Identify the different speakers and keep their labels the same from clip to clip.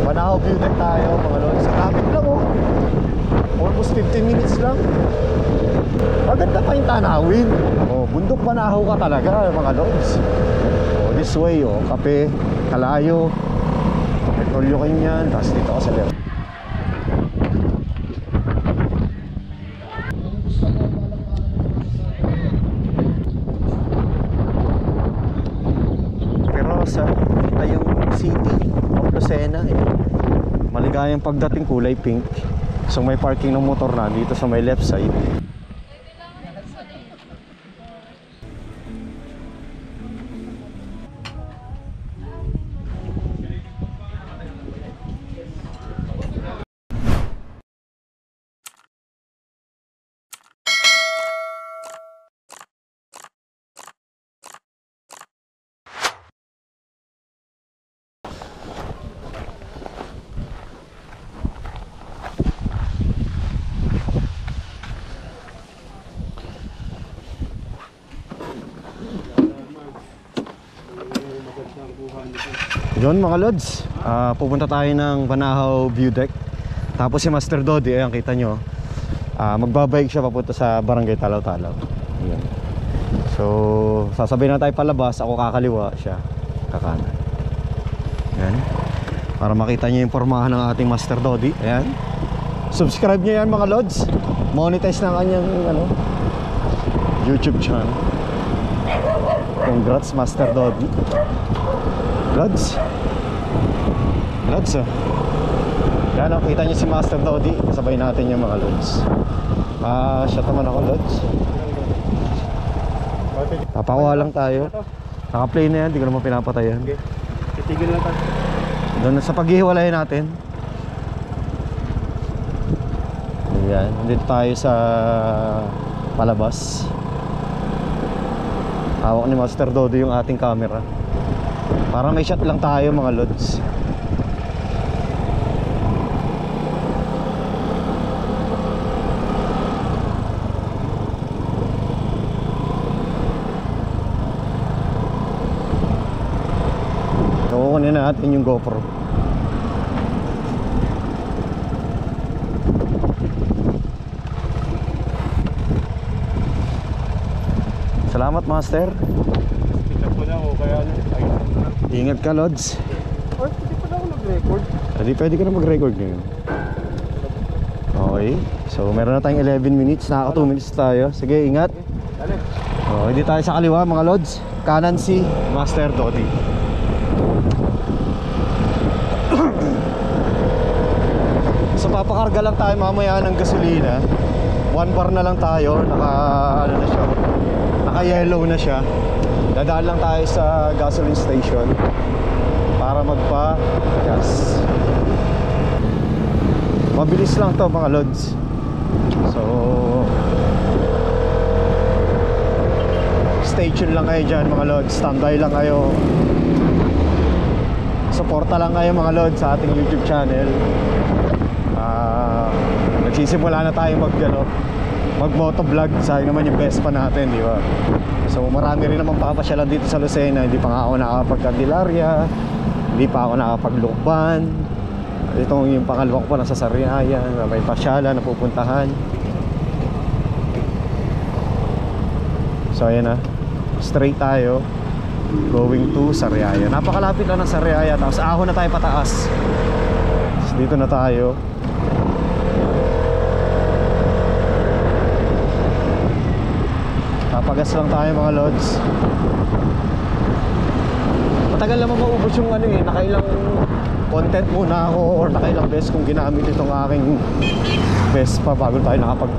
Speaker 1: Banahaw View Deck tayo mga lods. Sa traffic lang oh. Almost 15 minutes lang. Maganda pa yung tanawin. Oh, bundok Banahaw ka talaga mga lods. Oh, this way oh, kape, kalayo, petrolyo kayo yan. Tapos dito ka sa left. Kita yung city of Lucena eh. Maligayang pagdating, kulay pink. So may parking ng motor na dito sa may left side. Yun mga lods, pupunta tayo ng Banahaw View Deck. Tapos si Master Dodi, ayan kita nyo, magbabike siya papunta sa Barangay Talaw-Talaw. Ayan. So sasabay na tayo palabas, ako kakaliwa, siya kakanan. Ayan. Para makita nyo yung pormahan ng ating Master Dodi. Ayan. Subscribe nyo yan mga lods. Monetize na kanyang YouTube channel. Congrats Master Dodi. Lods. Lods oh. Yan oh, kita nyo si Master Dodi. Kasabay natin yung mga lods. Shot naman ako lods. Papakuha lang tayo. Naka-play na yan, di ko naman pinapatayan. Okay. Titigil lang tayo. Doon sa paghihiwalay natin. Ayan, dito tayo sa palabas. Hawak ni Master Dodi yung ating camera. Para may shot lang tayo mga lods. So kukunin natin yung GoPro. Salamat Master.
Speaker 2: Kita po na ako kaya
Speaker 1: Ingat ka lods.
Speaker 2: or hindi pa na ako nag-record.
Speaker 1: Hindi pwede ka na mag-record ngayon. Okay. So meron na tayong 11 minutes. Nakaka 2 minutes tayo. Sige ingat.
Speaker 2: Dali.
Speaker 1: Hindi tayo sa kaliwa mga lods. Kanan si Master Dodi. So papakarga lang tayo mamaya ng gasolina. 1 bar na lang tayo. Ano na siya, naka yellow na siya. Dadaan lang tayo sa gasoline station para magpa-gas. Mabilis lang to mga lods. So stay tuned lang kayo dyan mga lods. Standby lang kayo. Suporta lang kayo mga lods sa ating YouTube channel. Nagsisimula na tayo mag-motovlog. Sayang naman yung Vespa natin, di ba? So marami rin naman papasyalan dito sa Lucena. Hindi pa nga ako nakakapag-Candelaria, hindi pa ako nakakapag-Lukban. Ito yung pangalawa ko pa nasa Sariayan. May pasyalan na pupuntahan. So ayan na, straight tayo going to Sariaya. Napakalapit lang ng Sariaya. Tapos ahon na tayo pataas. Tapos dito na tayo. Papagas lang tayo mga lods. Matagal naman maubos yung nakailang content muna ako or nakailang beses kung ginamit itong aking Vespa bago tayo nakapag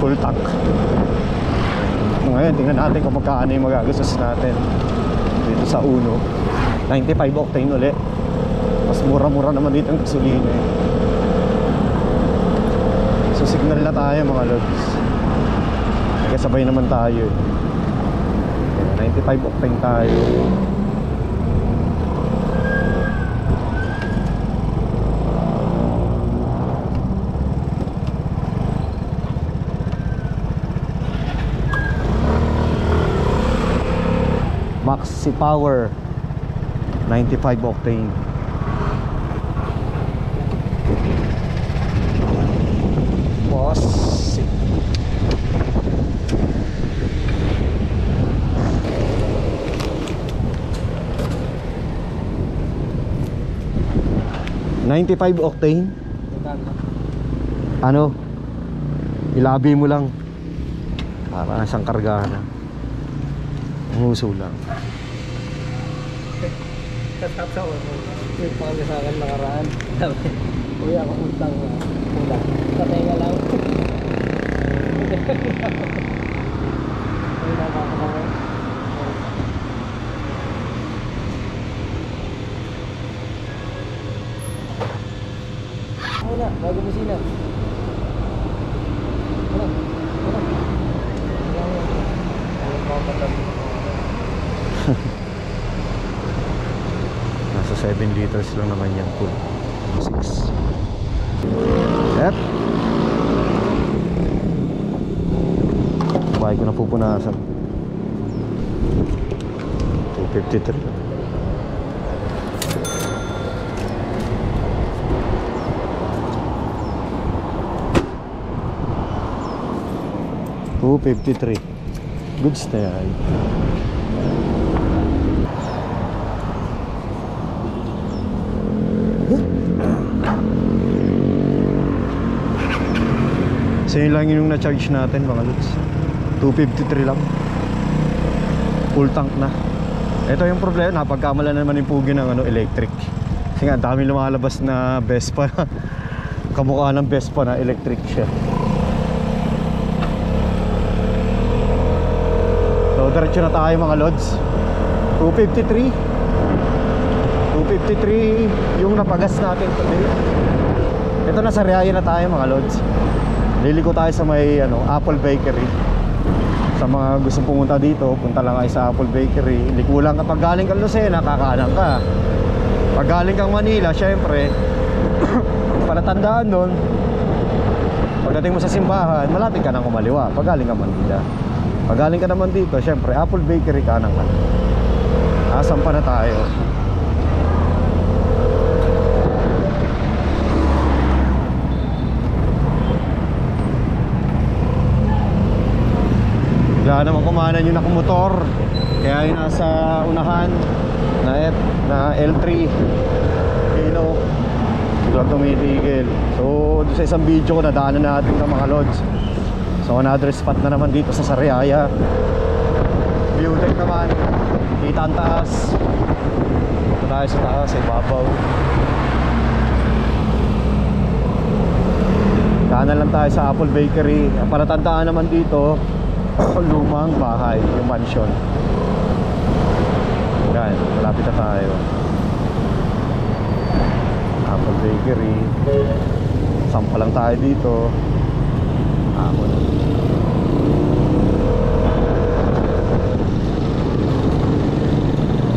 Speaker 1: full tank. Ngayon tingnan natin kung magkano yung magagastos natin dito sa Uno. 95 octane ulit. Mas mura-mura naman dito ang gasolina eh. So signal na tayo mga lods. Nagkasabay naman tayo eh. 95 octane tayo. Maxi Power 95 octane. 95 octane.
Speaker 2: Magkano?
Speaker 1: Ano? Ilabi mo lang. Para isang kargahan na. Nguso lang.
Speaker 2: Tatapsaw ako. Yung pangalaman sa akin nakaraan. Kuya, kamuntang pula. Sa tenga lang. Ay, nakakatawa. Wala, bago mo sila. Wala, wala.
Speaker 1: Nasa 7 liters lang naman yan full. 6. Yep. Bahay ko na pupunasan. 253. $253. Goods na yan. So yun lang yung na-charge natin mga lods. 253 lang. Full tank na. Ito yung problema, napagkamala na naman yung pugi ng electric. Kasi nga dami lumalabas na Vespa. Kamukha ng Vespa na electric siya. So diretso na tayo mga lods. 253 yung napagas natin today. Ito na sa Riaya na tayo mga lods. Liliko tayo sa may Apple Bakery. Sa mga gustong pumunta dito, punta lang kayo sa Apple Bakery. Liko lang kapag galing kang Lucena, kakanan ka. Pag galing kang Manila, syempre palatandaan doon. Pagdating mo sa simbahan, malapit ka nang kumaliwa pag galing kang Manila. Pag galing ka naman dito, syempre Apple Bakery, kanan ka. Asan pa na tayo? Wala naman kumanan yung nakamotor. Kaya yung nasa unahan na L3 Kino biglang tumitigil. So doon sa isang video ko nadaanan natin ng mga lods. So another spot na naman dito sa Sariaya. View deck naman. Kita ang taas. Ito tayo sa taas, sa ibabaw. Kanan lang tayo sa Apple Bakery. Ang palatandaan naman dito, lumang bahay, yung mansion. Yan, malapit na tayo. Apple Bakery. Sampa lang tayo dito. Apple.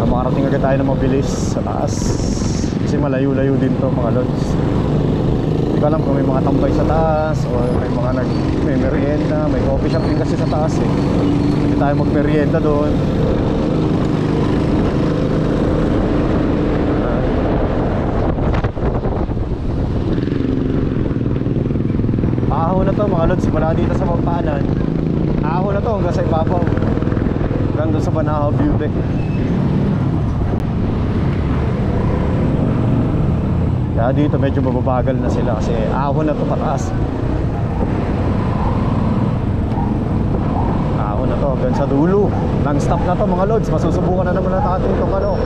Speaker 1: Makarating agad tayo na mabilis sa taas. Kasi malayo-layo din to mga lods. Hindi ko alam kung may mga tambay sa taas o may mga may merienda. May coffee shop din kasi sa taas eh. Pwede tayo magmerienda doon. Aho na to mga lods, mula dito sa Magpaanan. Aho na to hanggang sa ibabaw. Hanggang doon sa Banahaw View Deck. Kaya dito medyo mababagal na sila kasi ahon na to pataas. Ahon na to hanggang sa dulo. Non-stop na to mga lods. Masusubukan na naman natin itong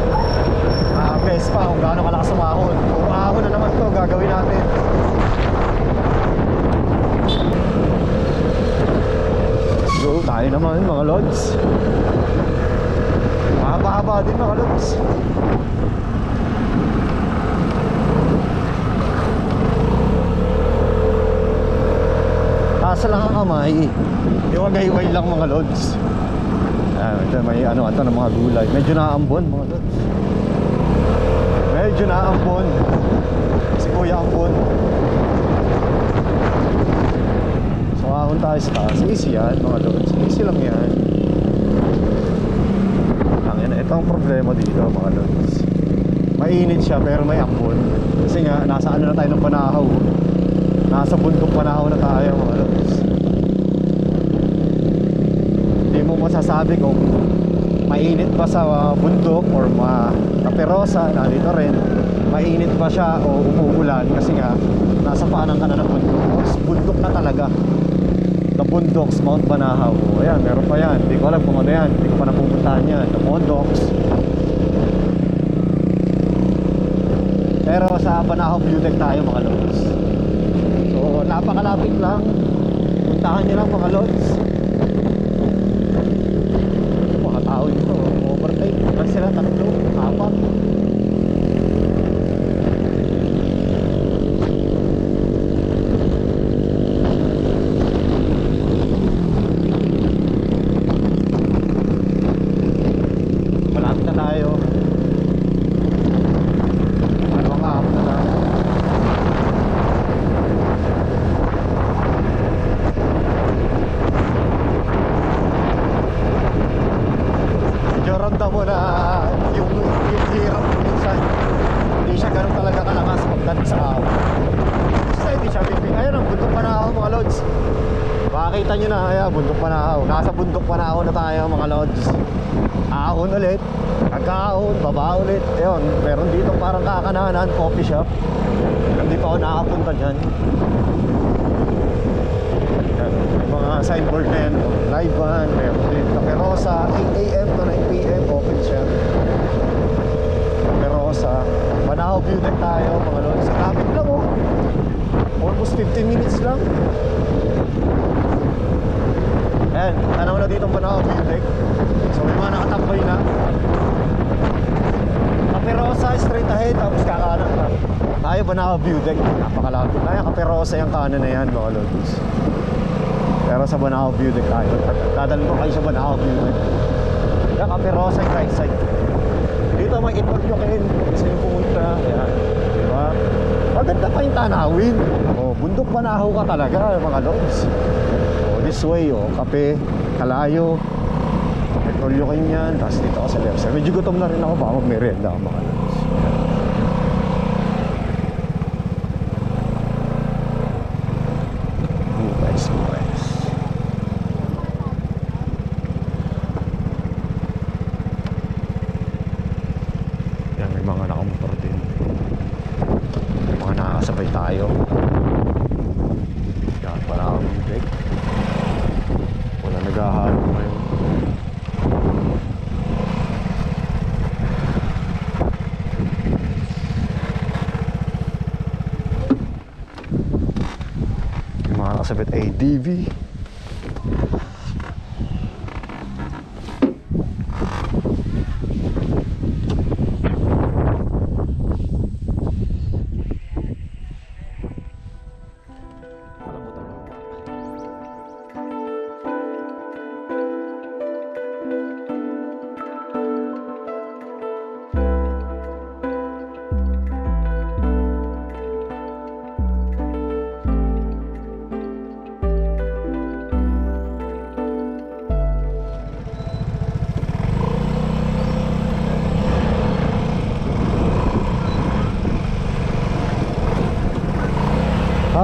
Speaker 1: Vespa kung gaano kalakas umahon. Kung ahon na naman to, gagawin natin. So tayo naman mga lods. Mahaba-haba din mga lods. Taas lang ang kamay. Iwagay-way lang mga lods. Ito may ito ng mga gulay. Medyo naambon mga lods. Medyo naambon. Si Kuya ambon. So ahon tayo sa taas. Easy yan mga lods. Easy lang yan. Ito ang problema dito mga lods. Mainit siya pero may ambon. Kasi nga nasa na tayo ng Banahaw. Nasa bundok Banahaw na tayo mga lods. Hindi mo masasabi kung mainit pa sa bundok or Kaperosa, nandito rin. Mainit ba siya o umuulan kasi nga nasa paanan ka na ng bundok. Bundok na talaga. The Bundoks, Mount Banahaw. O ayan, meron pa yan. Hindi ko alam kung ano yan. Hindi ko pa napupuntahan yan. The Bundoks. Pero sa Banahaw View Deck tayo mga lods. So napakalapit lang. Puntahan nyo lang mga lods. Mga tao dito, overtake. Kasi sila tatlo, apat. Malapit na tayo. Ano ang apat na tayo? Medyo ramdam mo na yung hirap mo minsan. Hindi siya ganun talaga kalakas pagdating sa ahon. Basta hindi siya bibig. Ayun ang bundok Banahaw mga lods. Makakita nyo na, ayan, bundok Banahaw. Nasa bundok Banahaw na tayo mga lods. Ahon ulit. Pagkaahon, baba ulit. Ayun, meron dito parang kakananan, coffee shop. Hindi pa ako nakapunta dyan. Yan, may mga signboard na yan. Live van, meron din Cafe Rosa, 8 AM to 9 PM, open siya. Cafe Rosa. Banahaw View Deck tayo mga lods. Sa traffic lang oh. Almost 15 minutes lang. Ayan, tanaw na dito ang Banahaw View Deck. So may mga nakatambay na. Cafe Rosa, straight ahead, tapos kakanan ka. Tayo Banahaw View Deck, napakalapit na yan. Cafe Rosa yung kanan na yan mga lods. Pero sa Banahaw View Deck tayo. Dadalhin ko kayo sa Banahaw View Deck. Yan, Cafe Rosa yung right side. Dito may inward nyo kayo. Gusto nyo pumunta. Ayan, diba? Maganda pa yung tanawin. O, bundok Banahaw ka talaga mga lods. O, this way, o, kape, kalayo. Petrolyo kayo yan. Tapos dito ako sa left side. Medyo gutom na rin ako. Baka mag-merienda ako mga lods. Nice. Yan, may mga nakamotor din. May mga nakakasabay tayo. Yan, para akong break. Wala naghahalo ngayon. Yung mga nakasabit ADV.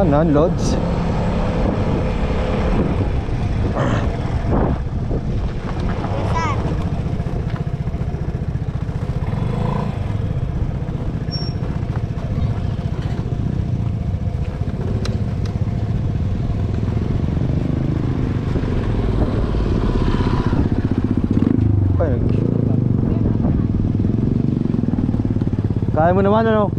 Speaker 1: Non-loads. Kaya mo naman ano?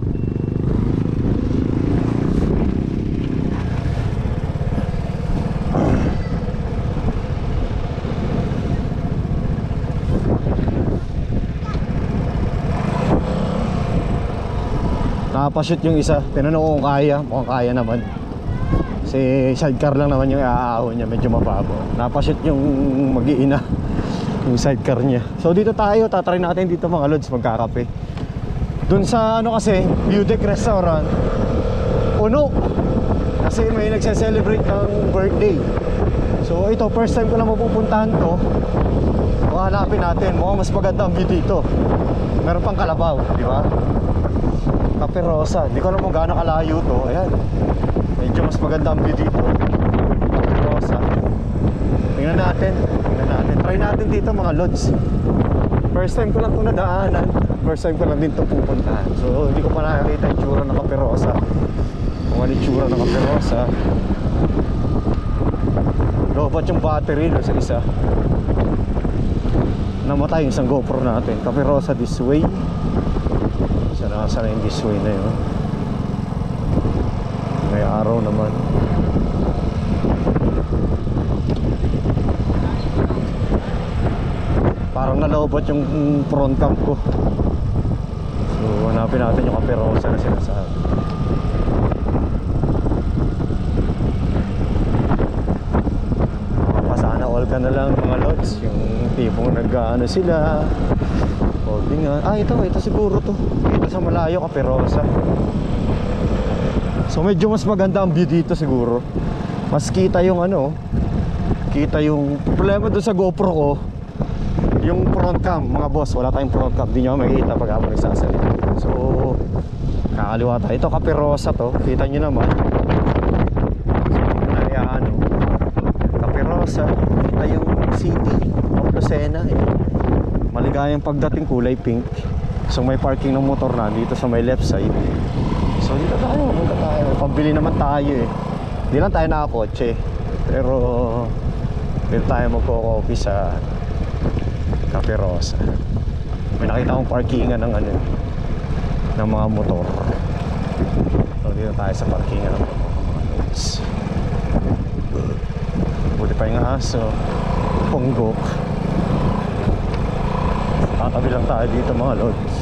Speaker 1: Nakapashoot yung isa. Tinanong ko kung kaya. Mukhang kaya naman. Kasi sidecar lang naman yung aahon niya. Medyo mababaw. Napashoot yung mag-iina. Yung sidecar niya. So dito tayo. Tatry natin dito mga lods. Magkakape. Dun sa ano kasi View Deck Restaurant, puno. Kasi may nagse-celebrate ng birthday. So ito first time ko lang mapupuntahan to. Hanapin natin. Mukhang mas maganda ang view dito. Meron pang kalabaw. Di ba? Cafe Rosa, hindi ko alam kung gaano kalayo to. Ayan, medyo mas maganda ang view dito. Cafe Rosa. Tingnan natin. Try natin dito mga lods. First time ko lang ito nadaanan. First time ko lang din ito pupuntahan. So hindi ko pa nakakita yung tsura ng Capirosa. Kung ano yung tsura ng Capirosa. Lobat yung battery no, sa isa. Namatay yung isang GoPro natin. Capirosa this way. Sana yung this way na yun. May araw naman. Parang nalobot yung front cam ko. So hanapin natin yung Capirosa na sinasabi. Sana all ka na lang mga lods. Yung tipong nag-ano sila holding nga. Ito siguro to. Ito sa malayo Capirosa. So medyo mas maganda ang view dito siguro. Mas kita yung ano, kita yung problema doon sa GoPro ko. Yung front cam, mga boss, wala tayong front cam. Di nyo makikita pag ako nagsasalita. So kakaliwa tayo. Ito Capirosa to. Kita nyo naman. Ano, Capirosa. Kita yung city of Lucena. Maligayang pagdating, kulay pink. So may parking ng motor na dito sa may left side. So dito tayo, punta tayo. Pambili naman tayo eh. Hindi lang tayo nakakotse. Pero dito tayo magko-coffee sa Capirosa. May nakita akong parkingan ng ano, ng mga motor. So dito tayo sa parkingan ng motor, mga loads. Buti pa yung aso, ponggok. Tatabi lang tayo dito mga loads.